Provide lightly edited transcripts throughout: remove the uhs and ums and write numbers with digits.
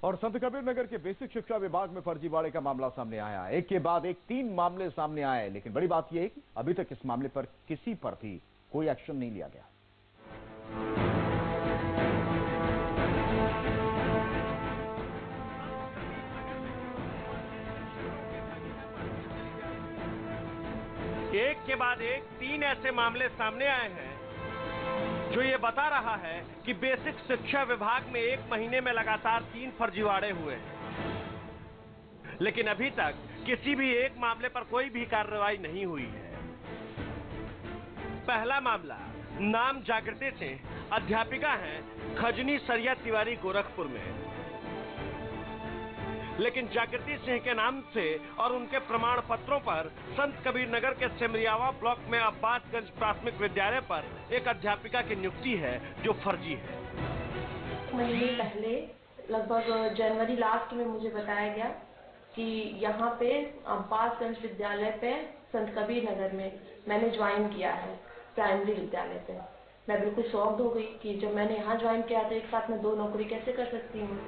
और संत कबीर नगर के बेसिक शिक्षा विभाग में फर्जीवाड़े का मामला सामने आया। एक के बाद एक 3 मामले सामने आए, लेकिन बड़ी बात यह है कि अभी तक इस मामले पर किसी पर भी कोई एक्शन नहीं लिया गया। एक के बाद एक 3 ऐसे मामले सामने आए हैं जो ये बता रहा है कि बेसिक शिक्षा विभाग में 1 महीने में लगातार 3 फर्जीवाड़े हुए हैं, लेकिन अभी तक किसी भी एक मामले पर कोई भी कार्रवाई नहीं हुई है। पहला मामला नाम जागृति सिंह, अध्यापिका हैं खजनी सरिया तिवारी गोरखपुर में। लेकिन जागृति सिंह के नाम से और उनके प्रमाण पत्रों पर संत कबीर नगर के सिमरियावा ब्लॉक में अब्बासगंज प्राथमिक विद्यालय पर एक अध्यापिका की नियुक्ति है जो फर्जी है। महीने पहले लगभग जनवरी लास्ट में मुझे बताया गया कि यहाँ पे अब्बासगंज विद्यालय पे संत कबीर नगर में मैंने ज्वाइन किया है प्राइमरी विद्यालय पे। मैं बिल्कुल शॉक्ड हो गई कि जब मैंने यहाँ ज्वाइन किया तो एक साथ में 2 नौकरी कैसे कर सकती हूँ।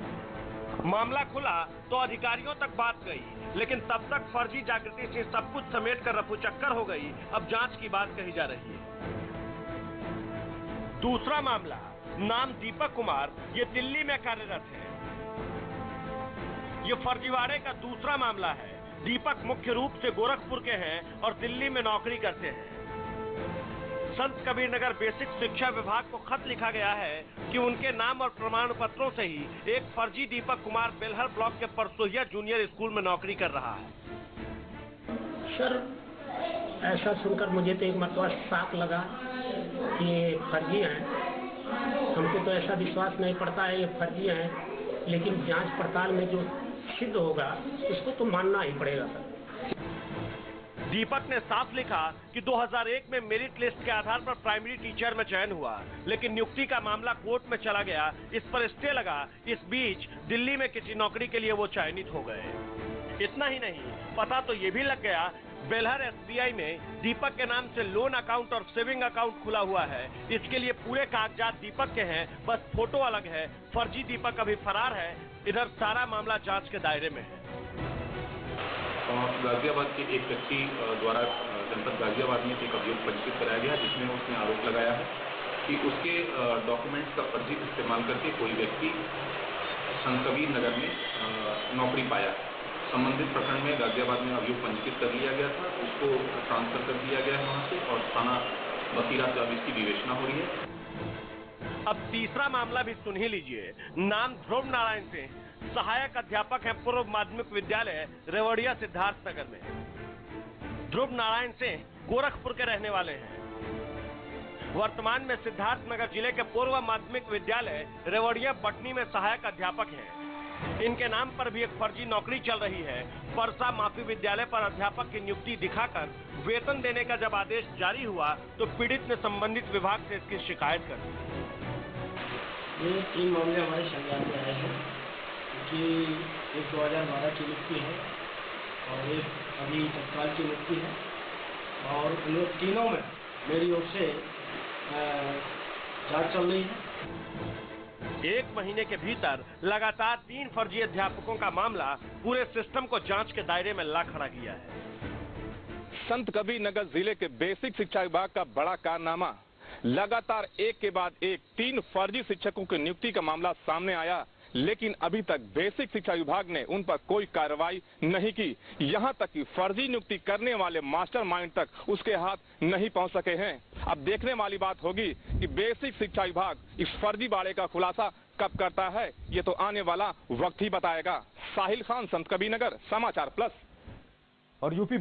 मामला खुला तो अधिकारियों तक बात गई, लेकिन तब तक फर्जी जागृति सिंह सब कुछ समेट कर रफूचक्कर हो गई। अब जांच की बात कही जा रही है। दूसरा मामला नाम दीपक कुमार, ये दिल्ली में कार्यरत है। ये फर्जीवाड़े का दूसरा मामला है। दीपक मुख्य रूप से गोरखपुर के हैं और दिल्ली में नौकरी करते हैं। संत कबीर नगर बेसिक शिक्षा विभाग को खत लिखा गया है कि उनके नाम और प्रमाण पत्रों से ही एक फर्जी दीपक कुमार बेलहर ब्लॉक के परसोहिया जूनियर स्कूल में नौकरी कर रहा है। सर, ऐसा सुनकर मुझे तो एक मरतबा शॉक लगा कि ये फर्जी हैं। हमको तो ऐसा विश्वास नहीं पड़ता है ये फर्जी हैं, लेकिन जांच पड़ताल में जो सिद्ध होगा उसको तो मानना ही पड़ेगा सर। दीपक ने साफ लिखा कि 2001 में मेरिट लिस्ट के आधार पर प्राइमरी टीचर में चयन हुआ, लेकिन नियुक्ति का मामला कोर्ट में चला गया। इस पर स्टे लगा। इस बीच दिल्ली में किसी नौकरी के लिए वो चयनित हो गए। इतना ही नहीं, पता तो ये भी लग गया बेलहर SBI में दीपक के नाम से लोन अकाउंट और सेविंग अकाउंट खुला हुआ है। इसके लिए पूरे कागजात दीपक के हैं, बस फोटो अलग है। फर्जी दीपक अभी फरार है। इधर सारा मामला जांच के दायरे में है। गाजियाबाद के एक व्यक्ति द्वारा जनपद गाजियाबाद में एक अभियोग पंजीकृत कराया गया, जिसमें उसने आरोप लगाया है कि उसके डॉक्यूमेंट्स का फर्जी इस्तेमाल करके कोई व्यक्ति संत कबीर नगर में नौकरी पाया। संबंधित प्रकरण में गाजियाबाद में अभियोग पंजीकृत कर लिया गया था, उसको ट्रांसफर कर दिया गया है वहाँ से और थाना बसीरा से अब इसकी विवेचना हो रही है। अब तीसरा मामला भी सुन ही लीजिए। नाम ध्रुव नारायण सिंह, सहायक अध्यापक है पूर्व माध्यमिक विद्यालय रेवड़िया सिद्धार्थ नगर में। ध्रुव नारायण सिंह गोरखपुर के रहने वाले हैं। वर्तमान में सिद्धार्थ नगर जिले के पूर्व माध्यमिक विद्यालय रेवड़िया बटनी में सहायक अध्यापक हैं। इनके नाम पर भी एक फर्जी नौकरी चल रही है। परसा माफी विद्यालय पर अध्यापक की नियुक्ति दिखाकर वेतन देने का जब आदेश जारी हुआ तो पीड़ित ने संबंधित विभाग से इसकी शिकायत कर दी। ये 3 मामले हमारे संज्ञान में आए हैं कि एक 2012 की नियुक्ति है और एक अभी तत्काल की नियुक्ति है और इन तीनों में मेरी ओर से जांच चल रही है। 1 महीने के भीतर लगातार 3 फर्जी अध्यापकों का मामला पूरे सिस्टम को जांच के दायरे में ला खड़ा किया है। संत कबीर नगर जिले के बेसिक शिक्षा विभाग का बड़ा कारनामा, लगातार एक के बाद एक 3 फर्जी शिक्षकों की नियुक्ति का मामला सामने आया, लेकिन अभी तक बेसिक शिक्षा विभाग ने उन पर कोई कार्रवाई नहीं की। यहां तक कि फर्जी नियुक्ति करने वाले मास्टरमाइंड तक उसके हाथ नहीं पहुंच सके हैं। अब देखने वाली बात होगी कि बेसिक शिक्षा विभाग इस फर्जीवाड़े का खुलासा कब करता है, ये तो आने वाला वक्त ही बताएगा। साहिल खान, संत कबीर नगर, समाचार प्लस। और यूपी